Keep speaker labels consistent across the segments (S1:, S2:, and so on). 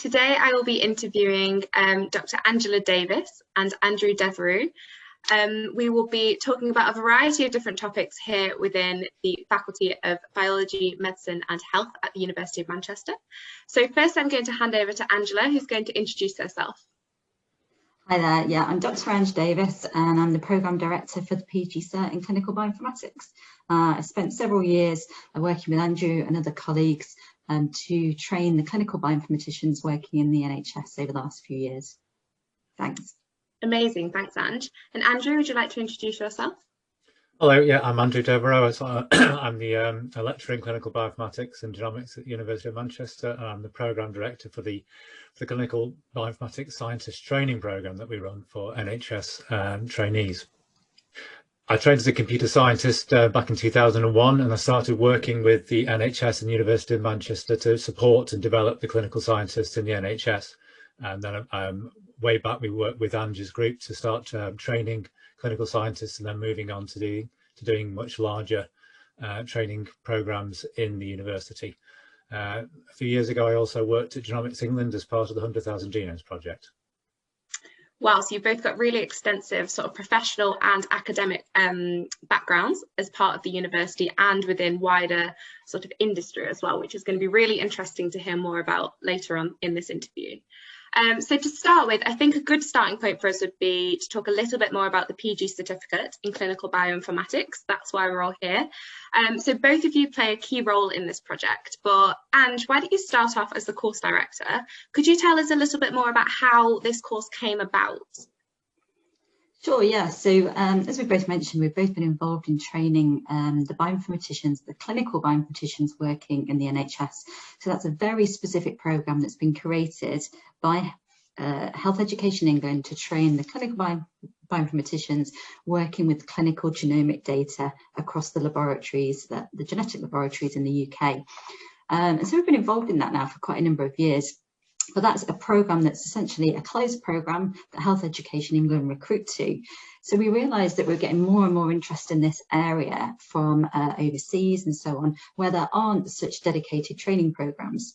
S1: today I will be interviewing Dr. Angela Davies and Andrew Devereau. We will be talking about a variety of different topics here within the Faculty of Biology, Medicine and Health at the University of Manchester. So first I'm going to hand over to Angela, who's going to introduce herself.
S2: Hi there, yeah, I'm Dr. Angela Davies and I'm the Programme Director for the PG Cert in Clinical Bioinformatics. I spent several years working with Andrew and other colleagues to train the clinical bioinformaticians working in the NHS over the last few years. Thanks.
S1: Amazing, thanks Ange. And Andrew, would you like to introduce yourself?
S3: Hello, yeah, I'm Andrew Devereau. I'm the lecturer in clinical bioinformatics and genomics at the University of Manchester, and I'm the programme director for the clinical bioinformatics scientist training programme that we run for NHS trainees. I trained as a computer scientist back in 2001, and I started working with the NHS and the University of Manchester to support and develop the clinical scientists in the NHS. And then way back, we worked with Angie's group to start training clinical scientists, and then moving on to doing much larger training programs in the university. A few years ago, I also worked at Genomics England as part of the 100,000 Genomes project.
S1: Wow, so you've both got really extensive sort of professional and academic backgrounds as part of the university and within wider sort of industry as well, which is going to be really interesting to hear more about later on in this interview. So to start with, I think a good starting point for us would be to talk a little bit more about the PG certificate in clinical bioinformatics. That's why we're all here. So both of you play a key role in this project, but Ange, why don't you start off as the course director? Could you tell us a little bit more about how this course came about?
S2: Sure, yeah. So as we both mentioned, we've both been involved in training the bioinformaticians, the clinical bioinformaticians working in the NHS. So that's a very specific programme that's been created by Health Education England to train the clinical bioinformaticians working with clinical genomic data across the laboratories, the genetic laboratories in the UK. And so we've been involved in that now for quite a number of years. But that's a programme that's essentially a closed programme that Health Education England recruit to. So we realised that we're getting more and more interest in this area from overseas and so on, where there aren't such dedicated training programmes.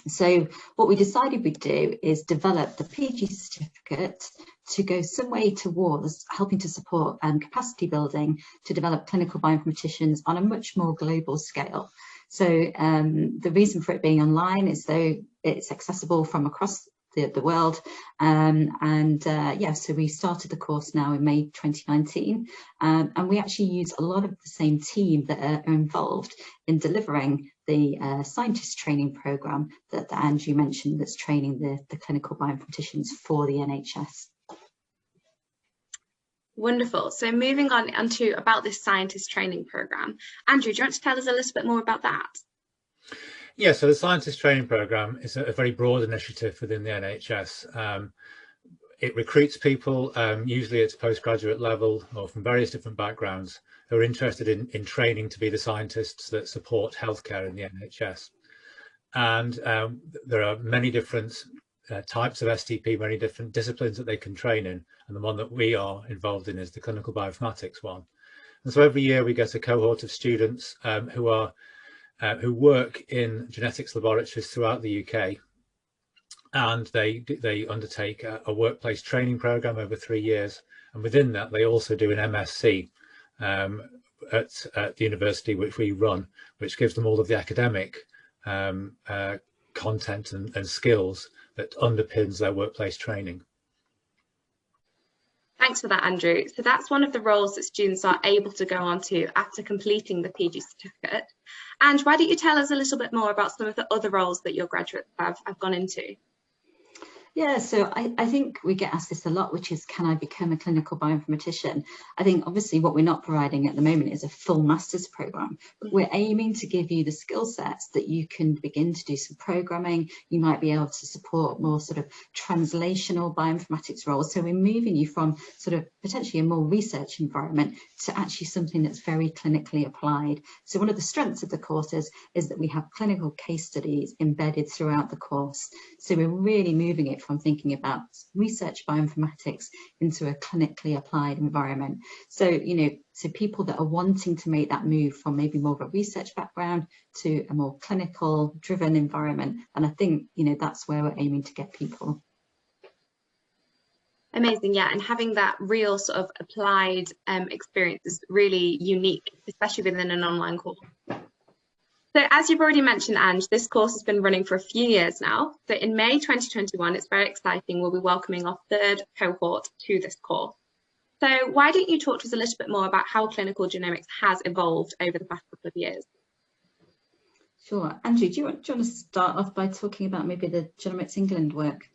S2: So what we decided we'd do is develop the PG certificate to go some way towards helping to support capacity building to develop clinical bioinformaticians on a much more global scale. So the reason for it being online is so it's accessible from across the world. Yeah, so we started the course now in May 2019, and we actually use a lot of the same team that are involved in delivering the scientist training programme that Andrew mentioned that's training the clinical bioinformaticians for the NHS.
S1: Wonderful. So moving on to about this scientist training programme. Andrew, do you want to tell us a little bit more about that?
S3: Yeah, so the scientist training programme is a very broad initiative within the NHS. It recruits people, usually at postgraduate level or from various different backgrounds, who are interested in training to be the scientists that support healthcare in the NHS. And there are many different types of STP, many different disciplines that they can train in, and the one that we are involved in is the clinical bioinformatics one. And so every year we get a cohort of students who work in genetics laboratories throughout the UK, and they undertake a workplace training program over 3 years, and within that they also do an MSc at the university which we run, which gives them all of the academic content and skills that underpins their workplace training.
S1: Thanks for that, Andrew. So that's one of the roles that students are able to go on to after completing the PG certificate. And why don't you tell us a little bit more about some of the other roles that your graduates have gone into?
S2: Yeah, so I think we get asked this a lot, which is, can I become a clinical bioinformatician? I think obviously what we're not providing at the moment is a full master's programme, but we're aiming to give you the skill sets that you can begin to do some programming. You might be able to support more sort of translational bioinformatics roles. So we're moving you from sort of potentially a more research environment to actually something that's very clinically applied. So one of the strengths of the courses is that we have clinical case studies embedded throughout the course. So we're really moving it from thinking about research bioinformatics into a clinically applied environment. So, you know, so people that are wanting to make that move from maybe more of a research background to a more clinical driven environment. And I think, you know, that's where we're aiming to get people.
S1: Amazing, yeah, and having that real sort of applied experience is really unique, especially within an online course. So as you've already mentioned, Ange, this course has been running for a few years now. So in May 2021, it's very exciting, we'll be welcoming our 3rd cohort to this course. So why don't you talk to us a little bit more about how clinical genomics has evolved over the past couple of years?
S2: Sure. Andrew, do you want to start off by talking about maybe the Genomics England work?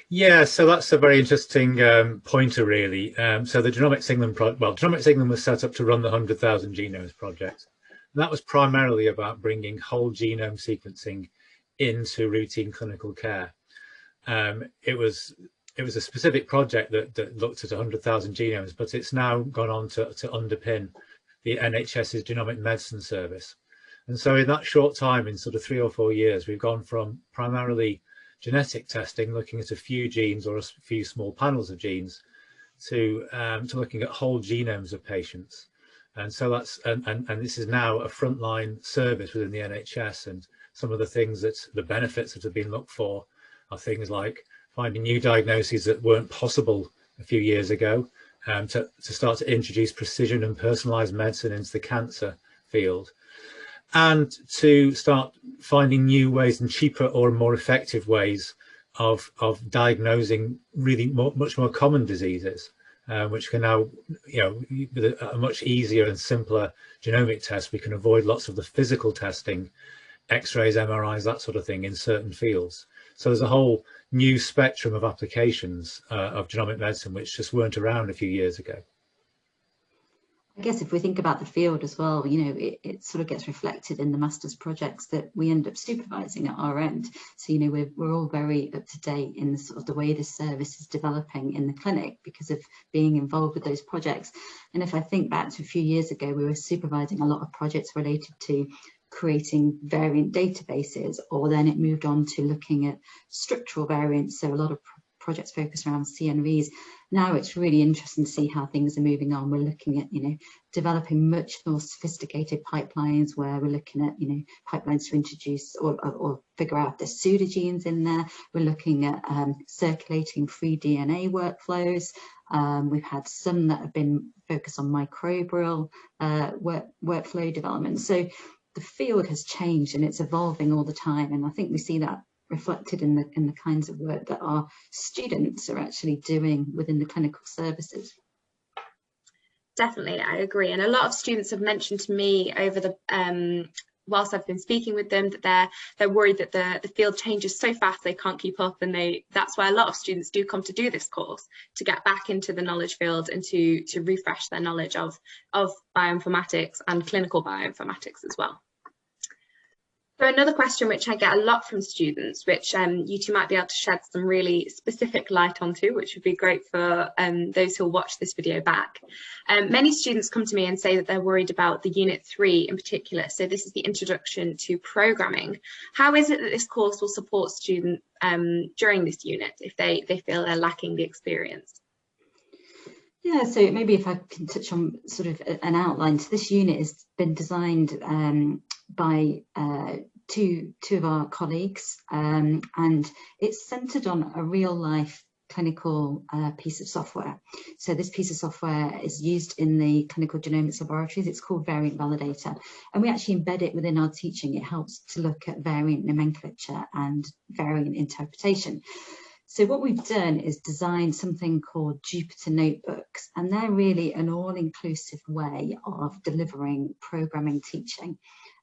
S3: Yeah, so that's a very interesting pointer, really. So the Genomics England Genomics England was set up to run the 100,000 Genomes project. And that was primarily about bringing whole genome sequencing into routine clinical care. It was a specific project that looked at 100,000 genomes, but it's now gone on to underpin the NHS's genomic medicine service. And so in that short time, in sort of 3 or 4 years, we've gone from primarily genetic testing, looking at a few genes or a few small panels of genes, to looking at whole genomes of patients. And so that's and this is now a frontline service within the NHS. And some of the things the benefits that have been looked for are things like finding new diagnoses that weren't possible a few years ago, to start to introduce precision and personalized medicine into the cancer field, and to start finding new ways and cheaper or more effective ways of diagnosing really much more common diseases, which can now, you know, with a much easier and simpler genomic test, we can avoid lots of the physical testing, X-rays, MRIs, that sort of thing in certain fields. So there's a whole new spectrum of applications of genomic medicine which just weren't around a few years ago.
S2: I guess if we think about the field as well, you know, it sort of gets reflected in the master's projects that we end up supervising at our end. So, you know, we're all very up to date in the sort of the way this service is developing in the clinic because of being involved with those projects. And if I think back to a few years ago, we were supervising a lot of projects related to creating variant databases, or then it moved on to looking at structural variants. So a lot of projects focused around CNVs. Now it's really interesting to see how things are moving on. We're looking at, you know, developing much more sophisticated pipelines where we're looking at, you know, pipelines to introduce or figure out the pseudogenes in there. We're looking at circulating free DNA workflows. We've had some that have been focused on microbial workflow development. So the field has changed and it's evolving all the time. And I think we see that reflected in the kinds of work that our students are actually doing within the clinical services.
S1: Definitely, I agree. And a lot of students have mentioned to me over the whilst I've been speaking with them that they're worried that the field changes so fast they can't keep up, and that's why a lot of students do come to do this course, to get back into the knowledge field and to refresh their knowledge of bioinformatics and clinical bioinformatics as well. So another question which I get a lot from students, which you two might be able to shed some really specific light onto, which would be great for those who'll watch this video back. Many students come to me and say that they're worried about the Unit 3 in particular. So this is the introduction to programming. How is it that this course will support students during this unit if they feel they're lacking the experience?
S2: Yeah, so maybe if I can touch on sort of an outline. So this unit has been designed by two of our colleagues, and it's centered on a real life clinical piece of software. So this piece of software is used in the clinical genomics laboratories. It's called Variant Validator, and we actually embed it within our teaching. It helps to look at variant nomenclature and variant interpretation. So what we've done is designed something called Jupyter Notebooks, and they're really an all-inclusive way of delivering programming teaching.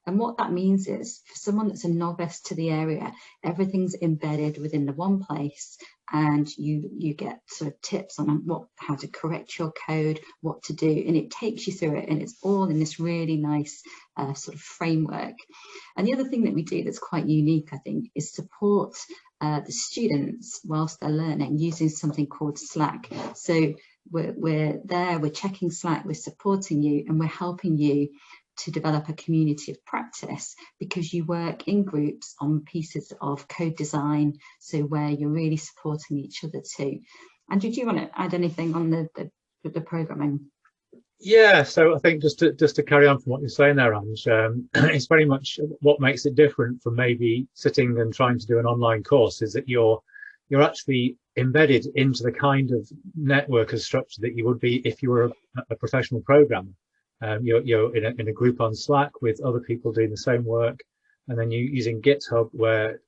S2: And what that means is, for someone that's a novice to the area, everything's embedded within the one place, and you get sort of tips on how to correct your code, what to do, and it takes you through it, and it's all in this really nice sort of framework. And the other thing that we do that's quite unique, I think, is support the students whilst they're learning using something called Slack. So we're there, we're checking Slack, we're supporting you, and we're helping you to develop a community of practice, because you work in groups on pieces of code design, so where you're really supporting each other too. And did you want to add anything on the programming?
S3: Yeah, so I think just to carry on from what you're saying there, Ange, it's very much what makes it different from maybe sitting and trying to do an online course is that you're actually embedded into the kind of network and structure that you would be if you were a professional programmer. You're in a group on Slack with other people doing the same work, and then you're using GitHub,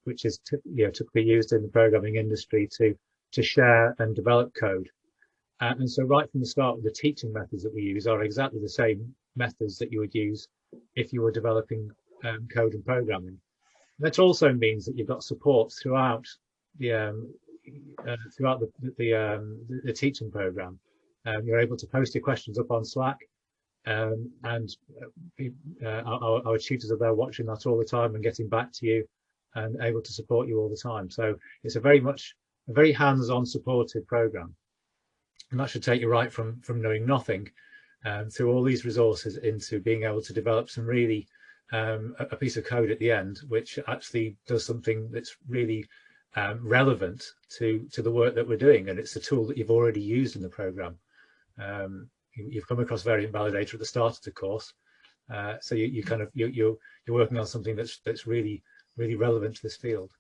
S3: which is typically used in the programming industry to share and develop code. And so right from the start, the teaching methods that we use are exactly the same methods that you would use if you were developing code and programming. That also means that you've got support throughout the teaching program. You're able to post your questions up on Slack, and our tutors are there watching that all the time and getting back to you and able to support you all the time. So it's a very hands-on supported program. And that should take you right from knowing nothing through all these resources into being able to develop some really a piece of code at the end, which actually does something that's really relevant to the work that we're doing. And it's a tool that you've already used in the program. You've come across Variant Validator at the start of the course, so you're working on something that's really relevant to this field.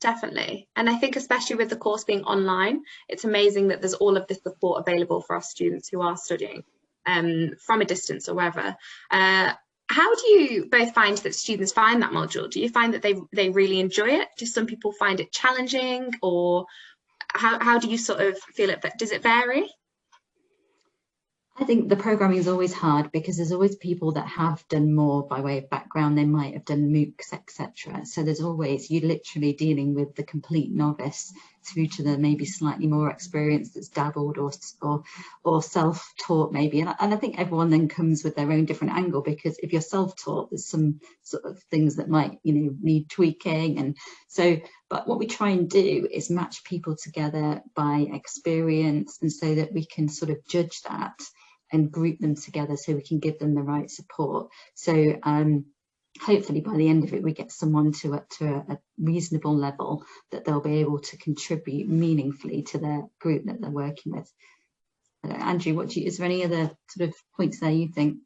S1: Definitely. And I think especially with the course being online, it's amazing that there's all of this support available for our students who are studying from a distance or wherever. How do you both find that students find that module? Do you find that they really enjoy it? Do some people find it challenging, or how do you sort of feel it? Does it vary?
S2: I think the programming is always hard because there's always people that have done more by way of background. They might have done MOOCs, etc. So there's always, you're literally dealing with the complete novice through to the maybe slightly more experienced that's dabbled or self-taught maybe. And I think everyone then comes with their own different angle, because if you're self-taught, there's some sort of things that might, need tweaking. And so, but what we try and do is match people together by experience, and so that we can sort of judge that and group them together so we can give them the right support. So hopefully by the end of it, we get someone to a reasonable level that they'll be able to contribute meaningfully to their group that they're working with. Andrew, is there any other sort of points there you think?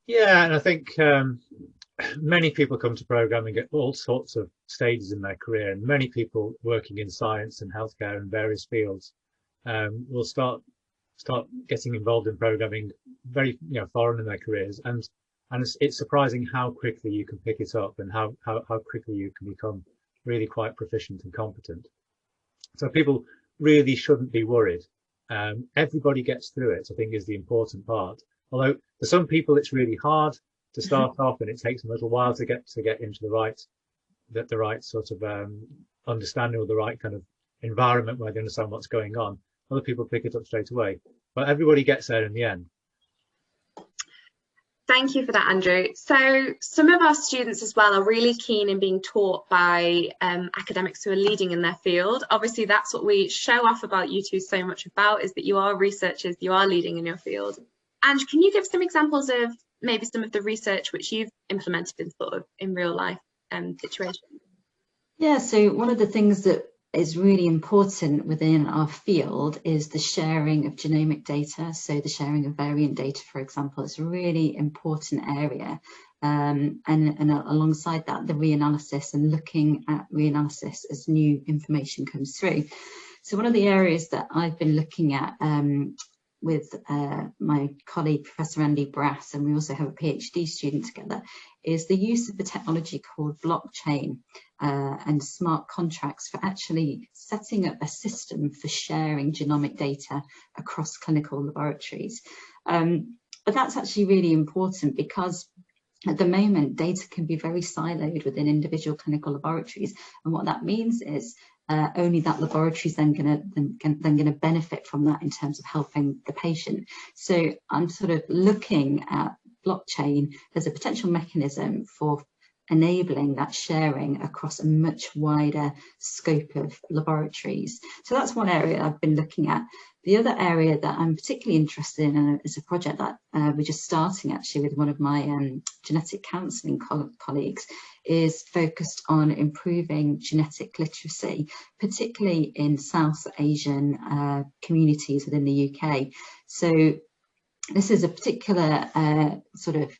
S3: Yeah, and I think many people come to programming at all sorts of stages in their career, and many people working in science and healthcare and various fields will start getting involved in programming very far in their careers, and it's surprising how quickly you can pick it up and how quickly you can become really quite proficient and competent. So people really shouldn't be worried. Everybody gets through it, I think, is the important part. Although for some people it's really hard to start off, and it takes them a little while to get into the right sort of understanding, or the right kind of environment where they understand what's going on. Other people pick it up straight away, but everybody gets there in the end.
S1: Thank you for that, Andrew. So some of our students as well are really keen in being taught by academics who are leading in their field. Obviously, that's what we show off about you two so much about, is that you are researchers, you are leading in your field. And can you give some examples of maybe some of the research which you've implemented in real life situations?
S2: Yeah, so one of the things that is really important within our field is the sharing of genomic data. So the sharing of variant data, for example, is a really important area. And alongside that, the reanalysis, and looking at reanalysis as new information comes through. So one of the areas that I've been looking at with my colleague, Professor Andy Brass, and we also have a PhD student together, is the use of a technology called blockchain and smart contracts for actually setting up a system for sharing genomic data across clinical laboratories. But that's actually really important, because at the moment, data can be very siloed within individual clinical laboratories, and what that means is only that laboratory is then going to benefit from that in terms of helping the patient. So I'm sort of looking at blockchain as a potential mechanism for enabling that sharing across a much wider scope of laboratories. So that's one area I've been looking at. The other area that I'm particularly interested in is a project that we're just starting actually with one of my genetic counselling colleagues, is focused on improving genetic literacy, particularly in South Asian communities within the UK. So this is a particular sort of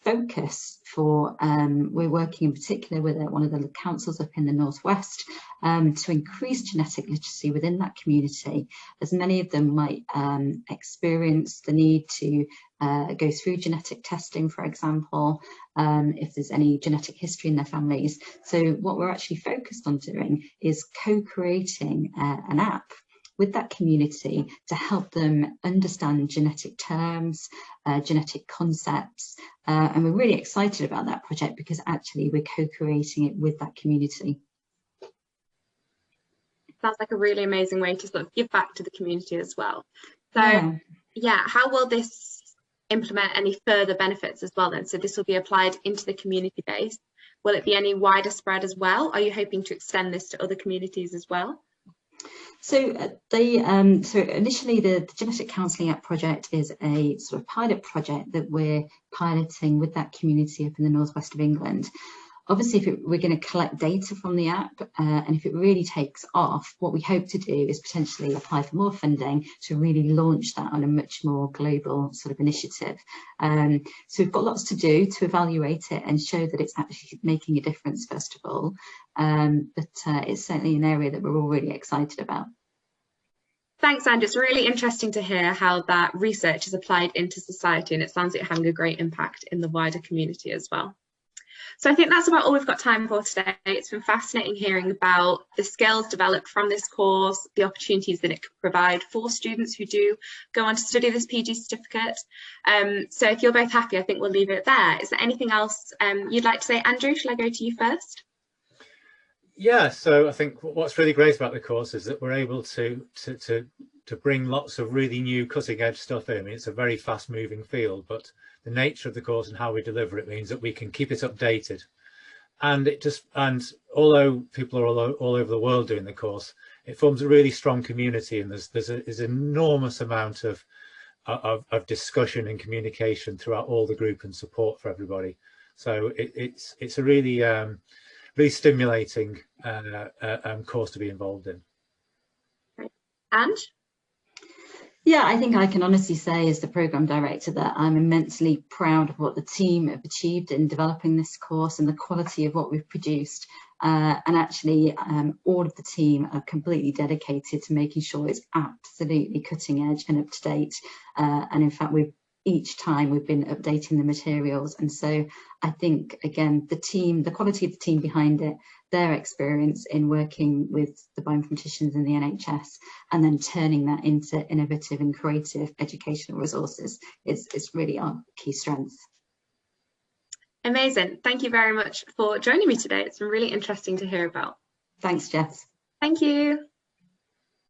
S2: focus for, we're working in particular with one of the councils up in the northwest to increase genetic literacy within that community, as many of them might experience the need to go through genetic testing, for example, if there's any genetic history in their families. So what we're actually focused on doing is co-creating an app with that community to help them understand genetic terms, genetic concepts, and we're really excited about that project because actually we're co-creating it with that community.
S1: Sounds like a really amazing way to sort of give back to the community as well. So yeah, how will this implement any further benefits as well then? So this will be applied into the community base. Will it be any wider spread as well? Are you hoping to extend this to other communities as well?
S2: So initially the Genetic Counselling App project is a sort of pilot project that we're piloting with that community up in the northwest of England. Obviously, if we're going to collect data from the app and if it really takes off, what we hope to do is potentially apply for more funding to really launch that on a much more global sort of initiative. So we've got lots to do to evaluate it and show that it's actually making a difference, first of all. But it's certainly an area that we're all really excited about.
S1: Thanks, Andrew. It's really interesting to hear how that research is applied into society, and it sounds like having a great impact in the wider community as well. So I think that's about all we've got time for today. It's been fascinating hearing about the skills developed from this course, the opportunities that it could provide for students who do go on to study this PG certificate. So if you're both happy, I think we'll leave it there. Is there anything else you'd like to say, Andrew? Shall I go to you first?
S3: Yeah, so I think what's really great about the course is that we're able to bring lots of really new cutting edge stuff in. I mean, it's a very fast moving field, but the nature of the course and how we deliver it means that we can keep it updated. And although people are all over the world doing the course, it forms a really strong community, and there's an enormous amount of discussion and communication throughout all the group and support for everybody. So it's a really really stimulating course to be involved in.
S1: And?
S2: Yeah, I think I can honestly say as the programme director that I'm immensely proud of what the team have achieved in developing this course and the quality of what we've produced. And actually all of the team are completely dedicated to making sure it's absolutely cutting edge and up to date. And in fact, each time we've been updating the materials. And so I think, again, the quality of the team behind it, their experience in working with the bioinformaticians in the NHS, and then turning that into innovative and creative educational resources is really our key strength.
S1: Amazing. Thank you very much for joining me today. It's been really interesting to hear about.
S2: Thanks, Jess.
S1: Thank you.